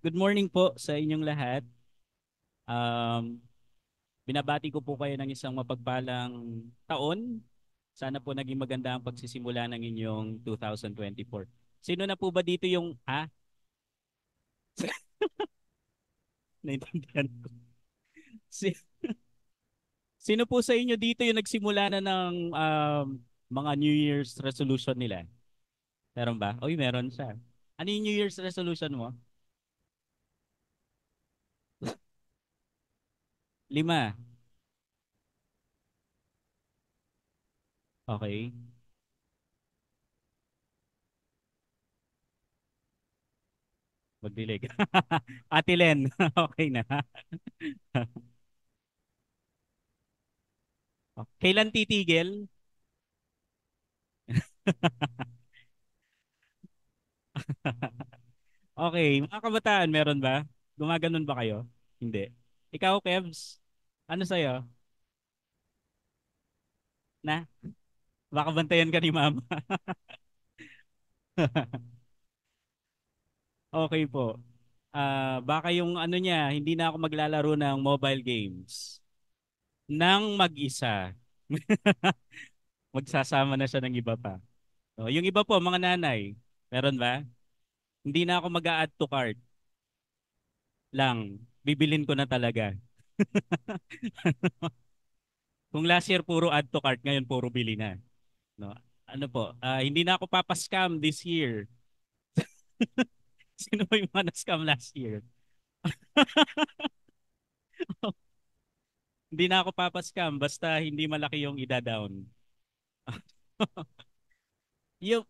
Good morning po sa inyong lahat. Um, Binabati ko po kayo ng isang mapagpalang taon. Sana po naging maganda ang pagsisimula ng inyong 2024. Sino na po ba dito yung, naintindihan ko. Si, sino po sa inyo dito yung nagsimula na ng mga New Year's resolution nila? Meron ba? Uy, meron siya. Ano yung New Year's resolution mo? 5. Okay. Magdilig. Ate Len, okay na. Kailan titigil? Okay, mga kabataan, meron ba? Gumaganon ba kayo? Hindi. Ikaw, Kebs, ano sa'yo? Na? Baka bantayan ka ni mama. Okay po. Baka yung ano niya, hindi na ako maglalaro ng mobile games. Nang mag-isa. Magsasama na siya ng iba pa. Oh, yung iba po, mga nanay, meron ba? Hindi na ako mag-a-add to cart lang. Bibilin ko na talaga. Kung last year puro add to cart, ngayon puro bili na. No? Ano po, hindi na ako papascam this year. Sino ba yung mga na-scam last year? Hindi na ako papascam basta hindi malaki yung ida-down. Yung,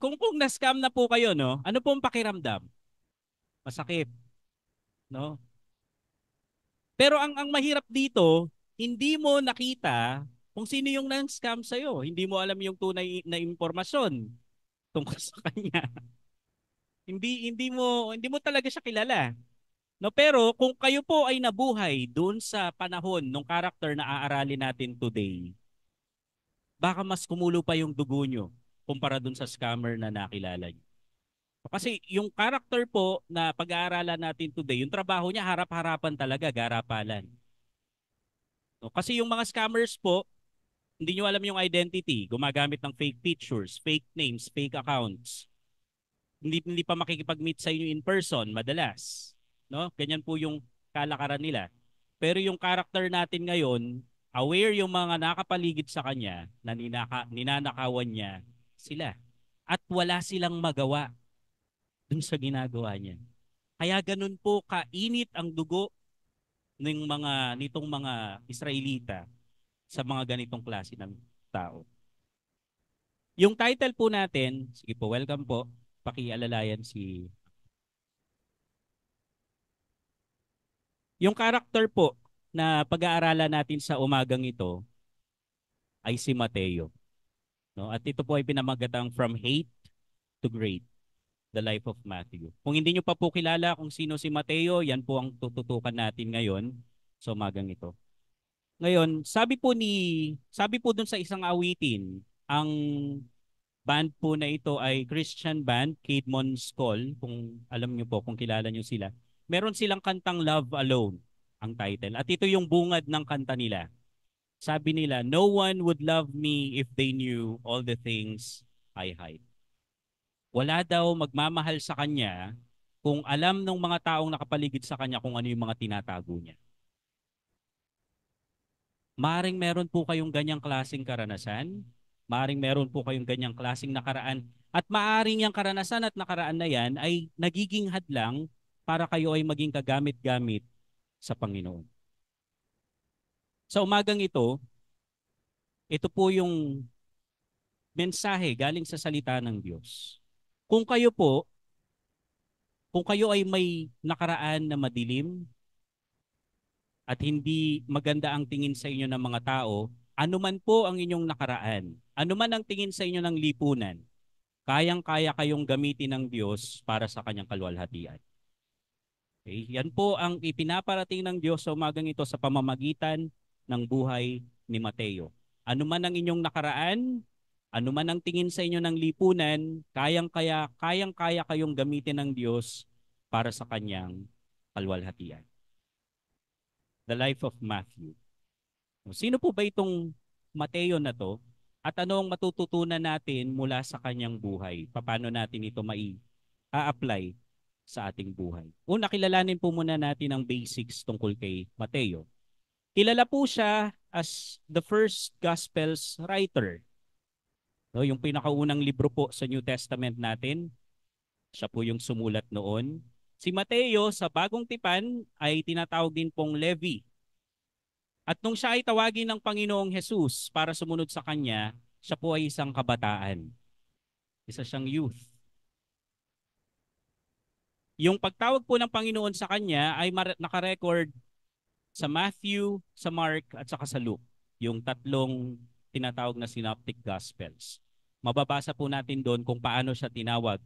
kung na-scam na po kayo, no? Ano po ang pakiramdam? Masakit, no? Pero ang mahirap dito, hindi mo nakita kung sino yung nang-scam sa'yo. Hindi mo alam yung tunay na impormasyon tungkol sa kanya. Hindi mo talaga siya kilala. No, pero kung kayo po ay nabuhay doon sa panahon ng character na aaralin natin today, baka mas kumulo pa yung dugo nyo kumpara doon sa scammer na nakilala nyo. Kasi yung character po na pag-aaralan natin today, yung trabaho niya harap-harapan talaga, garapalan. No, kasi yung mga scammers po, hindi nyo alam yung identity, gumagamit ng fake pictures, fake names, fake accounts. Hindi pa makikipag-meet sa inyo in person madalas, no? Ganyan po yung kalakaran nila. Pero yung character natin ngayon, aware yung mga nakapaligid sa kanya na ninanakawan niya sila. At wala silang magawa dun sa ginagawa niya. Kaya ganun po kainit ang dugo nitong mga Israelita sa mga ganitong klase ng tao. Yung title po natin, sige po, welcome po. Pakialalayan si yung character po na pag-aaralan natin sa umagang ito ay si Mateo. No? At ito po ay pinamagatang From Hate to Great, The Life of Matthew. Kung hindi nyo pa po kilala kung sino si Mateo, yan po ang tututukan natin ngayon sa umagang ito. Ngayon, sabi po dun sa isang awitin, ang band po na ito ay Christian band, Caedmon Skull, kung alam nyo po, kung kilala nyo sila. Meron silang kantang Love Alone, ang title. At ito yung bungad ng kanta nila. Sabi nila, no one would love me if they knew all the things I hide. Wala daw magmamahal sa kanya kung alam ng mga taong nakapaligid sa kanya kung ano yung mga tinatago niya. Maaring meron po kayong ganyang klaseng karanasan, maaring meron po kayong ganyang klaseng nakaraan, at maaring yung karanasan at nakaraan na yan ay nagiging hadlang para kayo ay maging kagamit-gamit sa Panginoon. Sa umagang ito po yung mensahe galing sa salita ng Diyos. Kung kayo po, kung kayo ay may nakaraan na madilim at hindi maganda ang tingin sa inyo ng mga tao, anuman po ang inyong nakaraan, anuman ang tingin sa inyo ng lipunan, kayang-kaya kayong gamitin ng Diyos para sa kanyang kaluwalhatian. Okay? Yan po ang ipinaparating ng Diyos sa umagang ito sa pamamagitan ng buhay ni Mateo. Anuman ang inyong nakaraan, anuman ang tingin sa inyo ng lipunan, kayang-kaya kayong gamitin ng Diyos para sa kanyang kalwalhatian. The life of Matthew. Sino po ba itong Mateo na to? At ano ang matututunan natin mula sa kanyang buhay? Paano natin ito a-apply sa ating buhay? Una, kilalanin po muna natin ang basics tungkol kay Mateo. Kilala po siya as the first Gospels writer. No, yung pinakaunang libro po sa New Testament natin, siya po yung sumulat noon. Si Mateo sa Bagong Tipan ay tinatawag din pong Levi. At nung siya ay tawagin ng Panginoong Jesus para sumunod sa kanya, siya po ay isang kabataan. Isa siyang youth. Yung pagtawag po ng Panginoon sa kanya ay nakarecord sa Matthew, sa Mark at saka sa Luke. Yung tatlong tinatawag na synoptic gospels. Mababasa po natin doon kung paano siya tinawag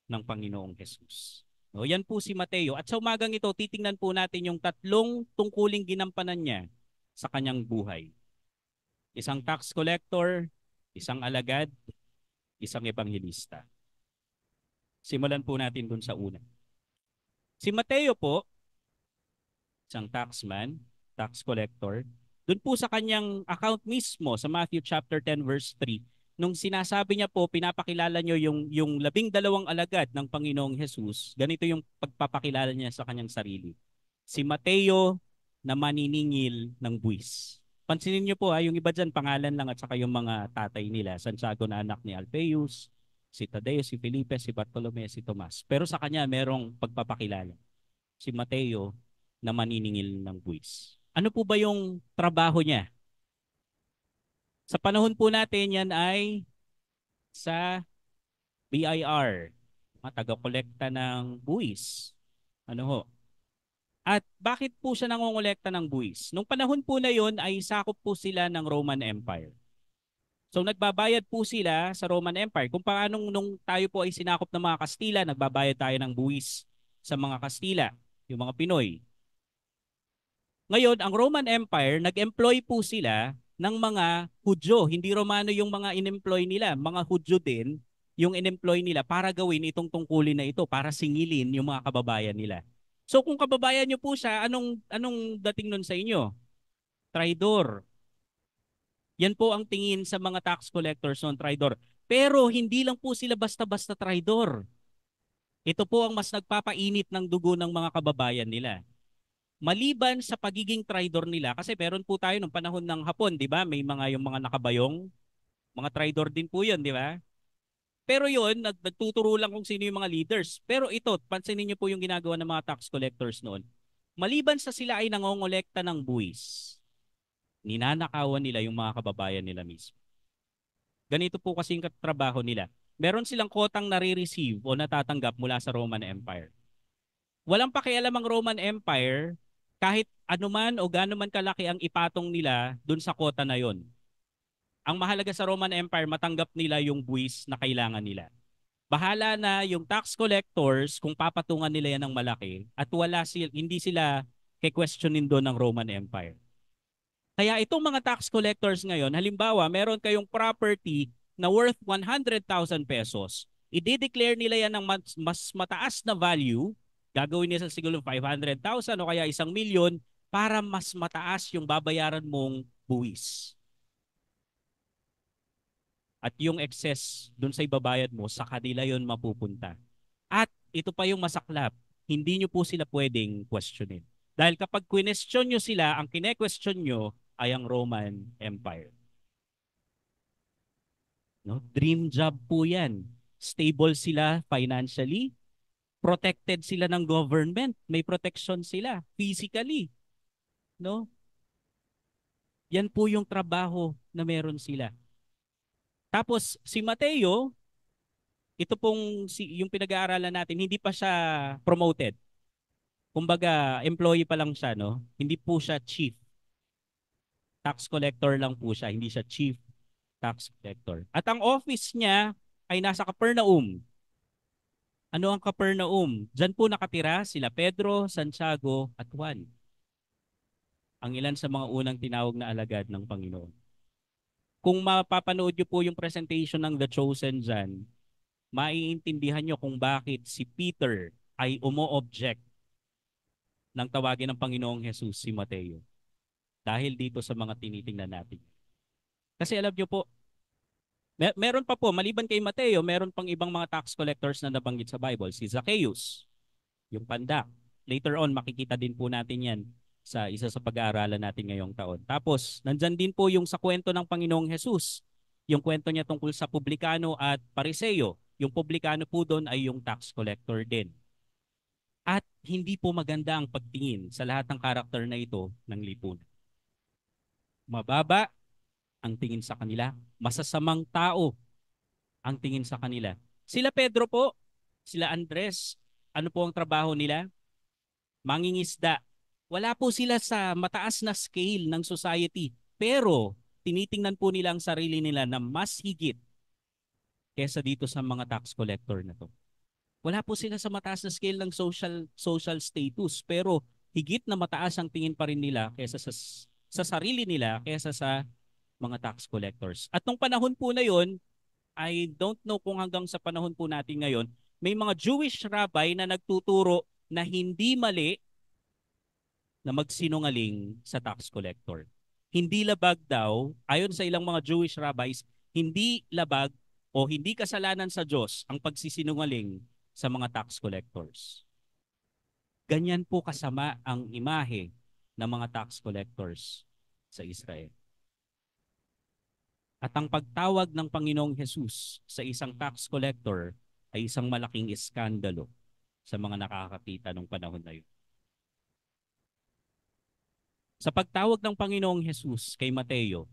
ng Panginoong Jesus. No, yan po si Mateo. At sa umagang ito, titingnan po natin yung tatlong tungkuling ginampanan niya sa kanyang buhay. Isang tax collector, isang alagad, isang ebanghelista. Simulan po natin dun sa una. Si Mateo po, isang taxman, tax collector, dun po sa kanyang account mismo sa Matthew chapter 10 verse 3, nung sinasabi niya po, pinapakilala niyo yung 12 alagad ng Panginoong Jesus, ganito yung pagpapakilala niya sa kanyang sarili. Si Mateo na maniningil ng buwis. Pansinin niyo po yung iba dyan, pangalan lang at saka yung mga tatay nila. Santiago na anak ni Alphaeus, si Tadeo, si Felipe, si Bartolome, si Tomas. Pero sa kanya merong pagpapakilala. Si Mateo na maniningil ng buwis. Ano po ba yung trabaho niya? Sa panahon po natin, yan ay sa BIR, mga taga-kolekta ng buwis. Ano ho? At bakit po siya nangongolekta ng buwis? Nung panahon po na yon ay sakop po sila ng Roman Empire. So nagbabayad po sila sa Roman Empire. Kung paano nung tayo po ay sinakop ng mga Kastila, nagbabayad tayo ng buwis sa mga Kastila, yung mga Pinoy. Ngayon, ang Roman Empire, nag-employ po sila ng mga Hudyo. Hindi Romano yung mga in-employ nila. Mga Hudyo din yung in-employ nila para gawin itong tungkulin na ito, para singilin yung mga kababayan nila. So kung kababayan nyo po siya, anong dating nun sa inyo? Traidor. Yan po ang tingin sa mga tax collectors noon, traidor. Pero hindi lang po sila basta-basta traidor. Ito po ang mas nagpapainit ng dugo ng mga kababayan nila. Maliban sa pagiging traidor nila, kasi meron po tayo nung panahon ng Hapon, di ba? May mga yung mga nakabayong, mga traidor din po yun, di ba? Pero yun, nagtuturo lang kung sino yung mga leaders. Pero ito, pansinin niyo po yung ginagawa ng mga tax collectors noon. Maliban sa sila ay nangongolekta ng buwis, ninanakawan nila yung mga kababayan nila mismo. Ganito po kasi yung trabaho nila. Meron silang kotang nare-receive o natatanggap mula sa Roman Empire. Walang pakialam ang Roman Empire kahit anuman o gaano man kalaki ang ipatong nila dun sa kota na yon. Ang mahalaga sa Roman Empire, matanggap nila yung buwis na kailangan nila. Bahala na yung tax collectors kung papatungan nila yan ng malaki at hindi sila ke-questionin doon ng Roman Empire. Kaya itong mga tax collectors ngayon, halimbawa, meron kayong property na worth 100,000 pesos. I-declare nila yan ng mas mataas na value, gagawin nila siguro 500,000 o kaya 1,000,000 para mas mataas yung babayaran mong buwis. At yung excess dun sa ibabayad mo, sa kanila yon mapupunta. At ito pa yung masaklap, hindi nyo po sila pwedeng questionin. Dahil kapag question nyo sila, ang kine-question nyo ay ang Roman Empire. No? Dream job po yan. Stable sila financially, protected sila ng government, may protection sila physically. No? Yan po yung trabaho na meron sila. Tapos si Mateo, ito pong yung pinag-aaralan natin, hindi pa siya promoted. Kumbaga, employee pa lang siya, no? Hindi po siya chief. Tax collector lang po siya, hindi siya chief tax collector. At ang office niya ay nasa Capernaum. Ano ang Capernaum? Diyan po nakatira sila Pedro, Santiago at Juan. Ang ilan sa mga unang tinawag na alagad ng Panginoon. Kung mapapanood niyo po yung presentation ng The Chosen dyan, maiintindihan nyo kung bakit si Peter ay umo-object ng tawagin ng Panginoong Jesus si Mateo dahil dito sa mga tinitingnan natin. Kasi alam niyo po, meron pa po, maliban kay Mateo, meron pang ibang mga tax collectors na nabanggit sa Bible. Si Zacchaeus, yung pandak. Later on, makikita din po natin yan sa isa sa pag-aaralan natin ngayong taon. Tapos, nandyan din po yung sa kwento ng Panginoong Jesus. Yung kwento niya tungkol sa publikano at pariseo. Yung publikano po doon ay yung tax collector din. At hindi po maganda ang pagtingin sa lahat ng karakter na ito ng lipunan. Mababa ang tingin sa kanila. Masasamang tao ang tingin sa kanila. Sila Pedro po, sila Andres, ano po ang trabaho nila? Mangingisda. Wala po sila sa mataas na scale ng society. Pero tinitingnan po nila ang sarili nila na mas higit kesa dito sa mga tax collector na to. Wala po sila sa mataas na scale ng social status, pero higit na mataas ang tingin pa rin nila kesa sa sarili nila kesa sa mga tax collectors. At nung panahon po na yon, I don't know kung hanggang sa panahon po natin ngayon, may mga Jewish rabbi na nagtuturo na hindi mali na magsinungaling sa tax collector. Hindi labag daw, ayon sa ilang mga Jewish rabbis, hindi labag o hindi kasalanan sa Diyos ang pagsisinungaling sa mga tax collectors. Ganyan po kasama ang imahe ng mga tax collectors sa Israel. At ang pagtawag ng Panginoong Jesus sa isang tax collector ay isang malaking iskandalo sa mga nakakakita ng panahon na yun. Sa pagtawag ng Panginoong Jesus kay Mateo,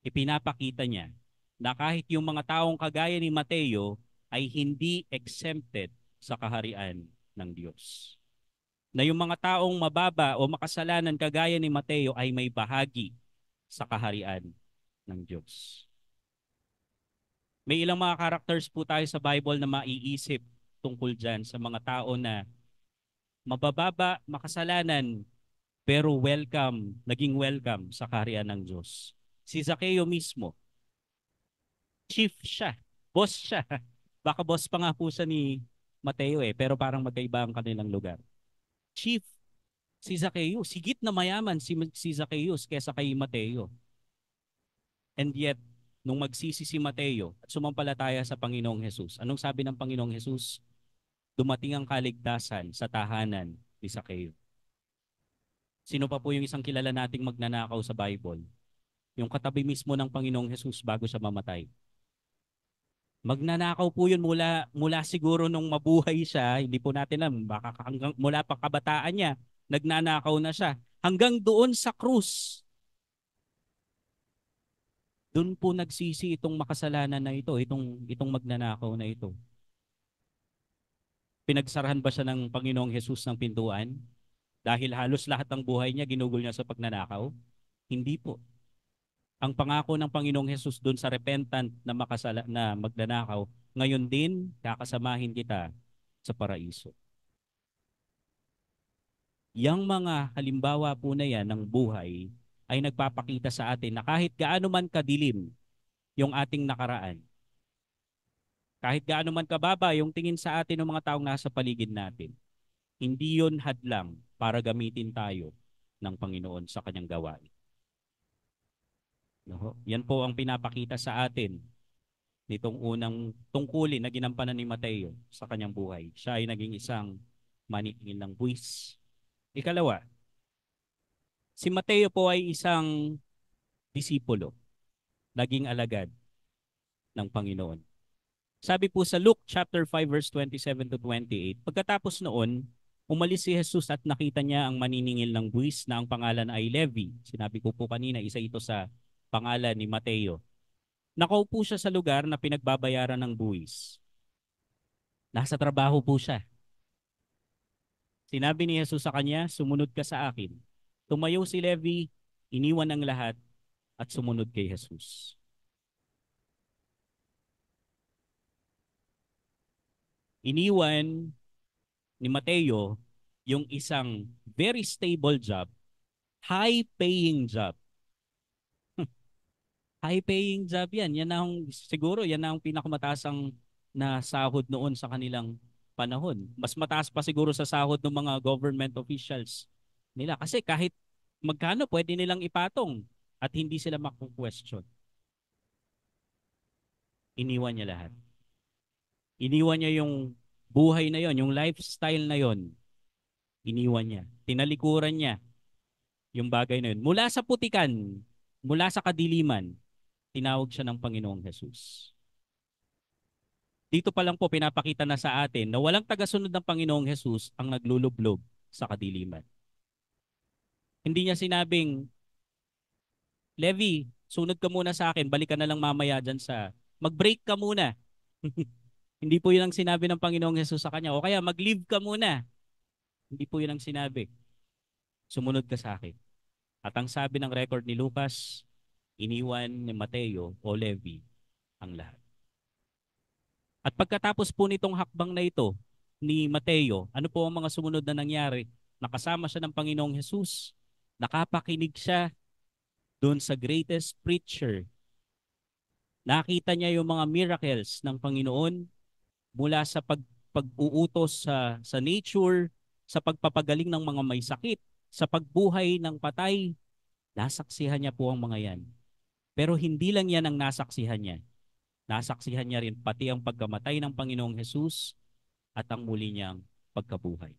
ipinapakita niya na kahit yung mga taong kagaya ni Mateo ay hindi exempted sa kaharian ng Diyos. Na yung mga taong mababa o makasalanan kagaya ni Mateo ay may bahagi sa kaharian ng Diyos. May ilang mga characters po tayo sa Bible na maiisip tungkol dyan sa mga tao na mabababa, makasalanan, pero naging welcome sa kaharian ng Diyos. Si Zacchaeus mismo, chief siya, boss siya. Baka boss pa nga po siya ni Mateo pero parang magkaiba ang kanilang lugar. Chief, si Zacchaeus, sigit na mayaman si Zacchaeus kesa kay Mateo. And yet, nung magsisi si Mateo at sumampalataya sa Panginoong Jesus, anong sabi ng Panginoong Jesus? Dumating ang kaligtasan sa tahanan ni Zacchaeus. Sino pa po yung isang kilala nating magnanakaw sa Bible? Yung katabi mismo ng Panginoong Jesus bago siya mamatay. Magnanakaw po yun mula siguro nung mabuhay siya, hindi po natin alam, baka mula pa kabataan niya, nagnanakaw na siya. Hanggang doon sa krus, doon po nagsisi itong makasalanan na ito, itong magnanakaw na ito. Pinagsarahan ba siya ng Panginoong Jesus ng pintuan? Dahil halos lahat ng buhay niya ginugol niya sa pagnanakaw? Hindi po. Ang pangako ng Panginoong Jesus doon sa repentant na magnanakaw, ngayon din kakasamahin kita sa paraiso. Yang mga halimbawa po na yan ng buhay ay nagpapakita sa atin na kahit gaano man kadilim yung ating nakaraan, kahit gaano man kababa yung tingin sa atin ng mga taong nasa paligid natin, hindi yon hadlang para gamitin tayo ng Panginoon sa kanyang gawain. No? Yan po ang pinapakita sa atin nitong unang tungkulin na ginampanan ni Mateo sa kanyang buhay. Siya ay naging isang maningil ng buwis. Ikalawa, si Mateo po ay isang disipulo, naging alagad ng Panginoon. Sabi po sa Luke chapter 5 verse 27 to 28, pagkatapos noon, umalis si Jesus at nakita niya ang maniningil ng buwis na ang pangalan ay Levi. Sinabi ko po kanina, isa ito sa pangalan ni Mateo. Nakaupo siya sa lugar na pinagbabayaran ng buwis. Nasa trabaho po siya. Sinabi ni Jesus sa kanya, sumunod ka sa akin. Tumayo si Levi, iniwan ang lahat at sumunod kay Jesus. Iniwan ni Mateo yung isang very stable job, high-paying job. High-paying job yan. Siguro yan ang pinakamataasang na sahod noon sa kanilang panahon. Mas mataas pa siguro sa sahod ng mga government officials nila. Kasi kahit magkano pwede nilang ipatong at hindi sila maku-question. Iniwan niya lahat. Iniwan niya yung buhay na yon, yung lifestyle na yon. Iniwan niya. Tinalikuran niya yung bagay na yun. Mula sa putikan, mula sa kadiliman, tinawag siya ng Panginoong Jesus. Dito pa lang po pinapakita na sa atin na walang tagasunod ng Panginoong Jesus ang naglulublob sa kadiliman. Hindi niya sinabing, Levi, sunod ka muna sa akin, balik ka na lang mamaya dyan sa, mag-break ka muna. Hindi po yun ang sinabi ng Panginoong Jesus sa kanya. O kaya mag-leave ka muna. Hindi po yun ang sinabi. Sumunod ka sa akin. At ang sabi ng record ni Lucas, iniwan ni Mateo o Levi ang lahat. At pagkatapos po nitong hakbang na ito ni Mateo, ano po ang mga sumunod na nangyari? Nakasama siya ng Panginoong Jesus. Nakapakinig siya doon sa greatest preacher. Nakita niya yung mga miracles ng Panginoon mula sa pag-uutos sa nature, sa pagpapagaling ng mga may sakit, sa pagbuhay ng patay. Nasaksihan niya po ang mga yan. Pero hindi lang yan ang nasaksihan niya. Nasaksihan niya rin pati ang pagkamatay ng Panginoong Jesus at ang muli niyang pagkabuhay.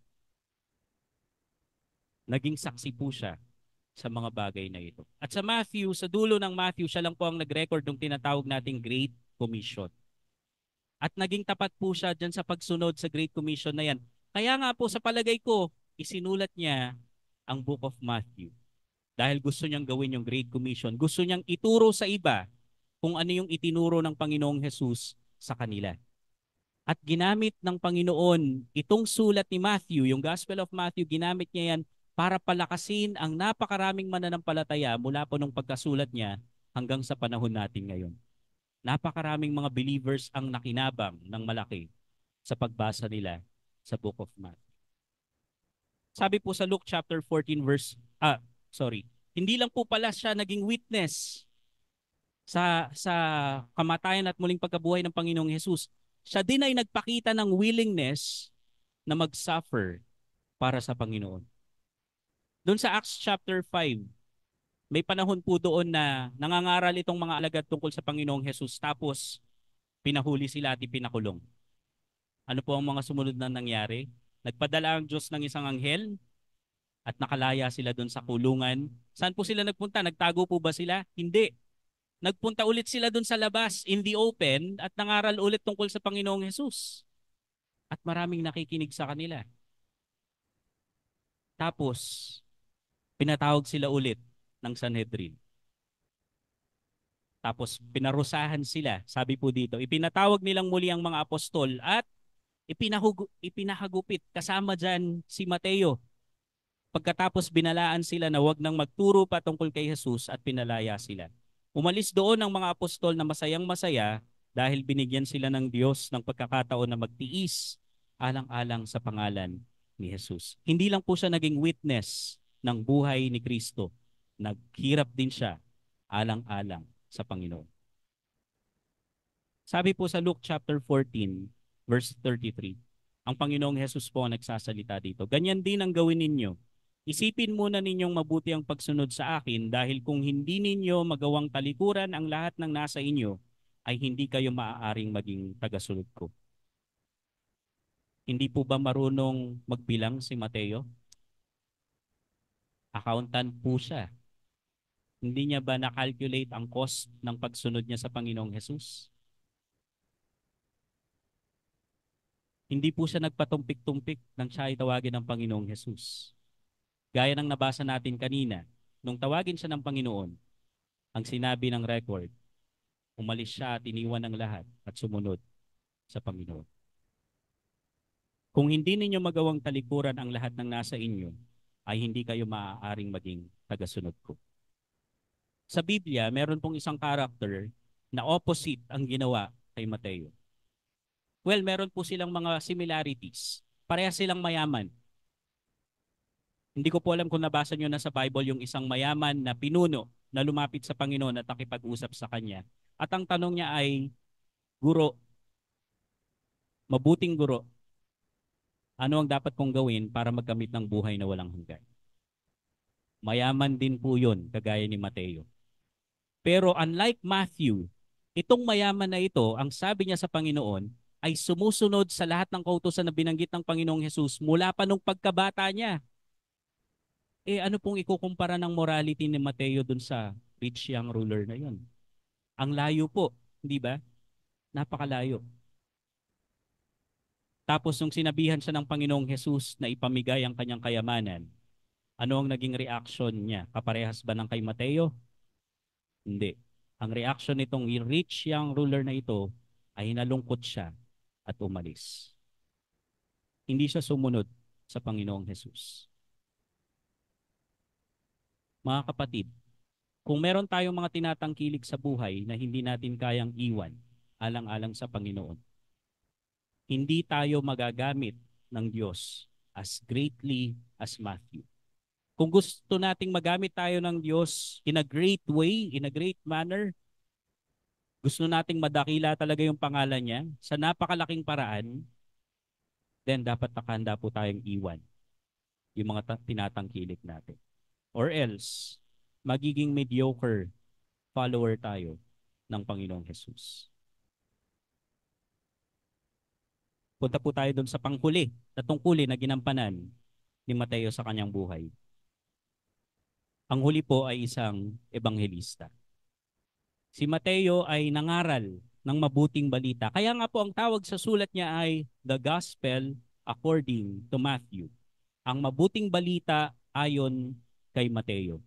Naging saksi po siya sa mga bagay na ito. At sa Matthew, sa dulo ng Matthew, siya lang po ang nag-record ng tinatawag nating Great Commission. At naging tapat po siya dyan sa pagsunod sa Great Commission na yan. Kaya nga po sa palagay ko, isinulat niya ang Book of Matthew. Dahil gusto niyang gawin yung Great Commission. Gusto niyang ituro sa iba kung ano yung itinuro ng Panginoong Jesus sa kanila. At ginamit ng Panginoon itong sulat ni Matthew, yung Gospel of Matthew, ginamit niya yan para palakasin ang napakaraming mananampalataya mula po nung pagkasulat niya hanggang sa panahon natin ngayon. Napakaraming mga believers ang nakinabang ng malaki sa pagbasa nila sa Book of Matthew. Sabi po sa Luke chapter 14 hindi lang po pala siya naging witness sa kamatayan at muling pagkabuhay ng Panginoong Jesus. Siya din ay nagpakita ng willingness na mag-suffer para sa Panginoon. Doon sa Acts chapter 5, may panahon po doon na nangangaral itong mga alagad tungkol sa Panginoong Jesus tapos pinahuli sila at ipinakulong. Ano po ang mga sumunod na nangyari? Nagpadala ang Diyos ng isang anghel at nakalaya sila doon sa kulungan. Saan po sila nagpunta? Nagtago po ba sila? Hindi. Nagpunta ulit sila doon sa labas, in the open, at nangaral ulit tungkol sa Panginoong Jesus. At maraming nakikinig sa kanila. Tapos, pinatawag sila ulit ng Sanhedrin. Tapos, pinarusahan sila. Sabi po dito, ipinatawag nilang muli ang mga apostol at ipinahagupit. Kasama dyan si Mateo. Pagkatapos binalaan sila na wag nang magturo pa tungkol kay Jesus at pinalaya sila. Umalis doon ang mga apostol na masayang masaya dahil binigyan sila ng Diyos ng pagkakataon na magtiis alang-alang sa pangalan ni Jesus. Hindi lang po siya naging witness ng buhay ni Kristo. Naghirap din siya alang-alang sa Panginoon. Sabi po sa Luke chapter 14 verse 33, ang Panginoong Jesus po ang nagsasalita dito. Ganyan din ang gawin ninyo. Isipin muna ninyong mabuti ang pagsunod sa akin dahil kung hindi ninyo magawang talikuran ang lahat ng nasa inyo, ay hindi kayo maaaring maging tagasunod ko. Hindi po ba marunong magbilang si Mateo? Accountant po siya. Hindi niya ba na-calculate ang cost ng pagsunod niya sa Panginoong Jesus? Hindi po siya nagpatumpik-tumpik nang siya ay tawagin ng Panginoong Jesus. Gaya ng nabasa natin kanina, nung tawagin siya ng Panginoon, ang sinabi ng record, umalis siya at iniwan ng lahat at sumunod sa Panginoon. Kung hindi ninyo magawang talikuran ang lahat ng nasa inyo, ay hindi kayo maaaring maging tagasunod ko. Sa Biblia, meron pong isang character na opposite ang ginawa kay Mateo. Well, meron po silang mga similarities. Parehas silang mayaman. Hindi ko po alam kung nabasa nyo na sa Bible yung isang mayaman na pinuno na lumapit sa Panginoon at nakipag-usap sa Kanya. At ang tanong niya ay, Guro, mabuting guro, Ano ang dapat kong gawin para magkamit ng buhay na walang hanggan? Mayaman din po yun, kagaya ni Mateo. Pero unlike Matthew, itong mayaman na ito, ang sabi niya sa Panginoon, ay sumusunod sa lahat ng kautusan na binanggit ng Panginoong Hesus mula pa nung pagkabata niya. Eh ano pong ikukumpara ng morality ni Mateo dun sa rich young ruler na yun? Ang layo po, hindi ba? Napakalayo. Tapos nung sinabihan siya ng Panginoong Hesus na ipamigay ang kanyang kayamanan, ano ang naging reaction niya? Kaparehas ba ng kay Mateo? Hindi. Ang reaction nitong rich young ruler na ito ay nalungkot siya at umalis. Hindi siya sumunod sa Panginoong Hesus. Mga kapatid, kung meron tayong mga tinatangkilik sa buhay na hindi natin kayang iwan, alang-alang sa Panginoon, hindi tayo magagamit ng Diyos as greatly as Matthew. Kung gusto nating magamit tayo ng Diyos in a great way, in a great manner, gusto nating madakila talaga yung pangalan niya sa napakalaking paraan, then dapat nakahanda po tayong iwan yung mga tinatangkilik natin. Or else, magiging mediocre follower tayo ng Panginoong Jesus. Punta po tayo doon sa panghuli na tungkulin na ginampanan ni Mateo sa kanyang buhay. Ang huli po ay isang ebanghelista. Si Mateo ay nangaral ng mabuting balita. Kaya nga po ang tawag sa sulat niya ay The Gospel According to Matthew. Ang mabuting balita ayon kay Mateo.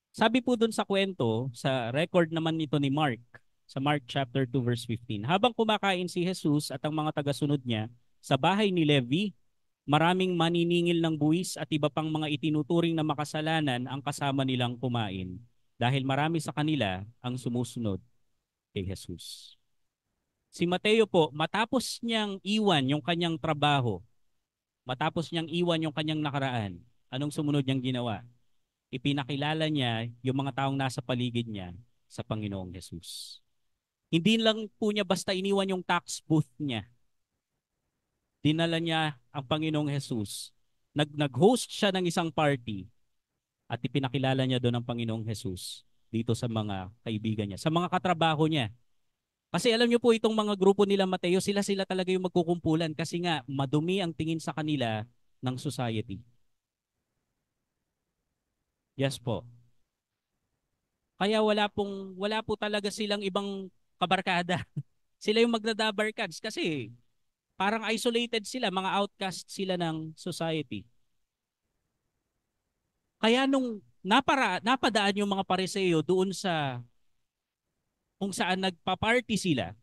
Sabi po dun sa kwento, sa record naman nito ni Mark, sa Mark chapter 2 verse 15, habang kumakain si Jesus at ang mga tagasunod niya sa bahay ni Levi, maraming maniningil ng buwis at iba pang mga itinuturing na makasalanan ang kasama nilang kumain dahil marami sa kanila ang sumusunod kay Jesus. Si Mateo po, matapos niyang iwan yung kanyang trabaho, matapos niyang iwan yung kanyang nakaraan, anong sumunod niyang ginawa? Ipinakilala niya yung mga taong nasa paligid niya sa Panginoong Jesus. Hindi lang po niya basta iniwan yung tax booth niya. Dinala niya ang Panginoong Jesus. Nag-host siya ng isang party at ipinakilala niya doon ang Panginoong Jesus dito sa mga kaibigan niya, sa mga katrabaho niya. Kasi alam niyo po itong mga grupo nila Mateo, sila talaga yung magkukumpulan kasi nga madumi ang tingin sa kanila ng society. Yes po. Kaya wala po talaga silang ibang kabarkada. Sila yung magdadabarkads kasi parang isolated sila, mga outcast sila ng society. Kaya nung napadaan yung mga pariseo doon sa kung saan nagpa-party sila,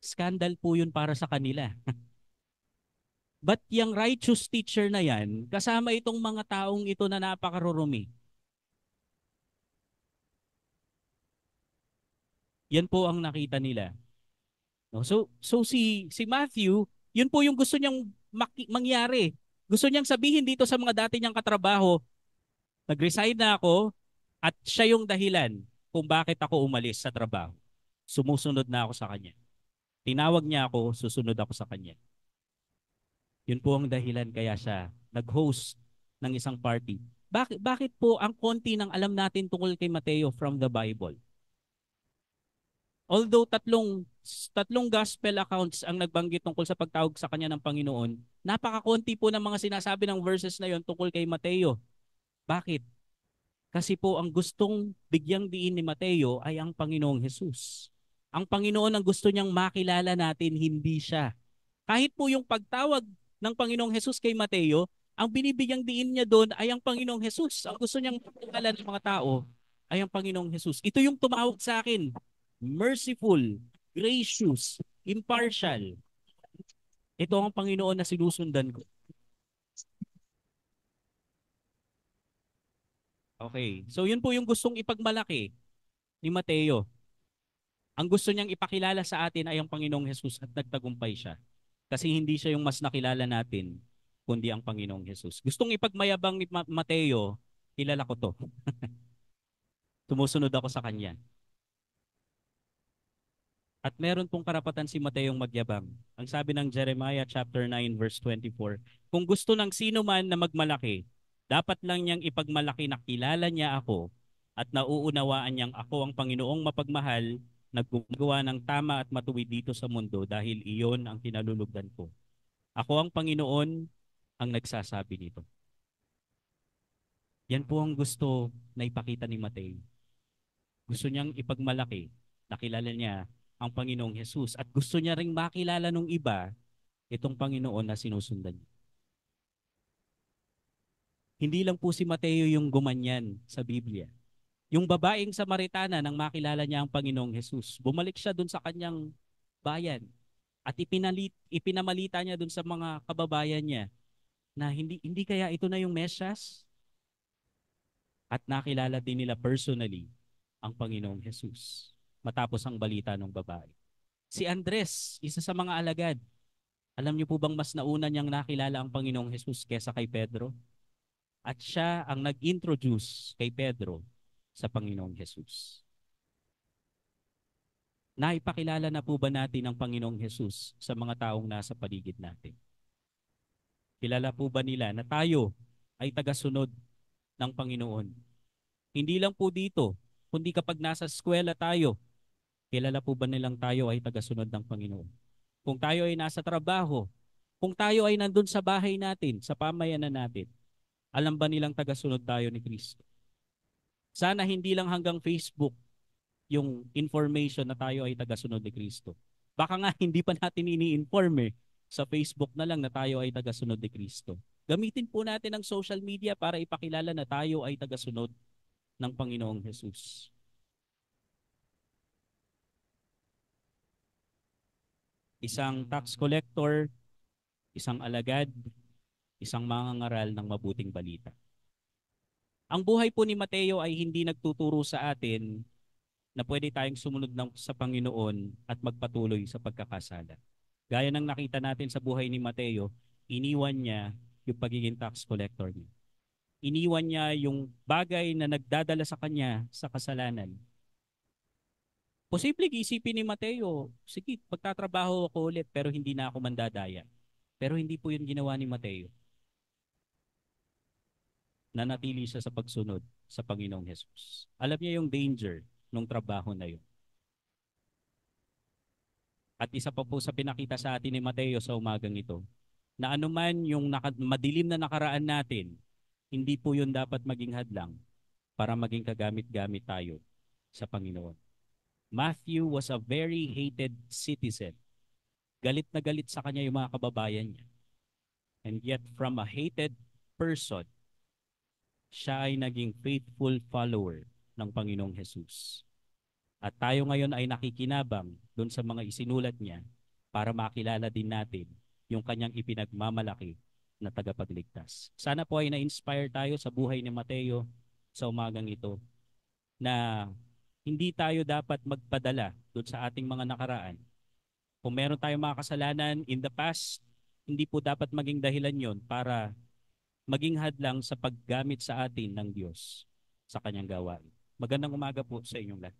scandal po yun para sa kanila. But yung righteous teacher na yan, kasama itong mga taong ito na napakarurumi. Yan po ang nakita nila. No? So si Matthew, yun po yung gusto niyang mangyari. Gusto niyang sabihin dito sa mga dati niyang katrabaho, nag-resign na ako at siya yung dahilan kung bakit ako umalis sa trabaho. Sumusunod na ako sa kanya. Tinawag niya ako, susunod ako sa kanya. Yun po ang dahilan kaya siya nag-host ng isang party. Bakit po ang konti ng alam natin tungkol kay Mateo from the Bible? Although tatlong gospel accounts ang nagbanggit tungkol sa pagtawag sa kanya ng Panginoon, napakakonti po ng mga sinasabi ng verses na yon tungkol kay Mateo. Bakit? Kasi po ang gustong bigyang diin ni Mateo ay ang Panginoong Jesus. Ang Panginoon ang gusto niyang makilala natin, hindi siya. Kahit po yung pagtawag ng Panginoong Jesus kay Mateo, ang binibigyang diin niya doon ay ang Panginoong Jesus. Ang gusto niyang makilala ng mga tao ay ang Panginoong Jesus. Ito yung tumawag sa akin. Merciful, gracious, impartial. Ito ang Panginoon na sinusundan ko. Okay. So yun po yung gustong ipagmalaki ni Mateo. Ang gusto niyang ipakilala sa atin ay ang Panginoong Jesus at nagtagumpay siya. Kasi hindi siya yung mas nakilala natin, kundi ang Panginoong Jesus. Gustong ipagmayabang ni Mateo, kilala ko to. Tumusunod ako sa kanya. At meron pong karapatan si Mateyong magyabang. Ang sabi ng Jeremiah chapter 9 verse 24, kung gusto ng sino man na magmalaki, dapat lang niyang ipagmalaki na kilala niya ako at nauunawaan niyang ako ang Panginoong mapagmahal na gumagawa ng tama at matuwid dito sa mundo dahil iyon ang kinalulugdan ko. Ako ang Panginoon ang nagsasabi nito. Yan po ang gusto na ipakita ni Mateo. Gusto niyang ipagmalaki, nakilala niya ang Panginoong Jesus at gusto niya ring makilala ng iba itong Panginoon na sinusundan niya. Hindi lang po si Mateo yung gumanyan sa Biblia. Yung babaeng Samaritana nang makilala niya ang Panginoong Jesus, bumalik siya dun sa kanyang bayan at ipinamalita niya dun sa mga kababayan niya na hindi kaya ito na yung Mesyas? At nakilala din nila personally ang Panginoong Jesus matapos ang balita ng babae. Si Andres, isa sa mga alagad, alam niyo po bang mas nauna niyang nakilala ang Panginoong Jesus kesa kay Pedro? At siya ang nag-introduce kay Pedro sa Panginoong Jesus. Naipakilala na po ba natin ang Panginoong Jesus sa mga taong nasa paligid natin? Kilala po ba nila na tayo ay tagasunod ng Panginoon? Hindi lang po dito, kundi kapag nasa eskwela tayo, kilala po ba nilang tayo ay tagasunod ng Panginoon? Kung tayo ay nasa trabaho, kung tayo ay nandun sa bahay natin, sa pamayanan natin, alam ba nilang tagasunod tayo ni Kristo? Sana hindi lang hanggang Facebook yung information na tayo ay tagasunod ni Kristo. Baka nga hindi pa natin ini-inform sa Facebook na lang na tayo ay tagasunod ni Kristo. Gamitin po natin ang social media para ipakilala na tayo ay tagasunod ng Panginoong Jesus. Isang tax collector, isang alagad, isang mangangaral ng mabuting balita. Ang buhay po ni Mateo ay hindi nagtuturo sa atin na pwede tayong sumunod sa Panginoon at magpatuloy sa pagkakasala. Gaya ng nakita natin sa buhay ni Mateo, iniwan niya yung pagiging tax collector niya. Iniwan niya yung bagay na nagdadala sa kanya sa kasalanan. Posibleng isipin ni Mateo, sige, pagtatrabaho ako ulit pero hindi na ako mandadaya. Pero hindi po yun ginawa ni Mateo. Nanatili siya sa pagsunod sa Panginoong Jesus. Alam niya yung danger ng trabaho na yun. At isa pa po sa pinakita sa atin ni Mateo sa umagang ito, na anuman yung madilim na nakaraan natin, hindi po yun dapat maging hadlang para maging kagamit-gamit tayo sa Panginoon. Matthew was a very hated citizen. Galit na galit sa kanya yung mga kababayan niya. And yet from a hated person, siya ay naging faithful follower ng Panginoong Jesus. At tayo ngayon ay nakikinabang doon sa mga isinulat niya para makilala din natin yung kanyang ipinagmamalaki na tagapagligtas. Sana po ay na-inspire tayo sa buhay ni Mateo sa umagang ito na hindi tayo dapat magpadala doon sa ating mga nakaraan. Kung meron tayong mga kasalanan in the past, hindi po dapat maging dahilan yon para maging hadlang sa paggamit sa atin ng Diyos sa kanyang gawain. Magandang umaga po sa inyong lahat.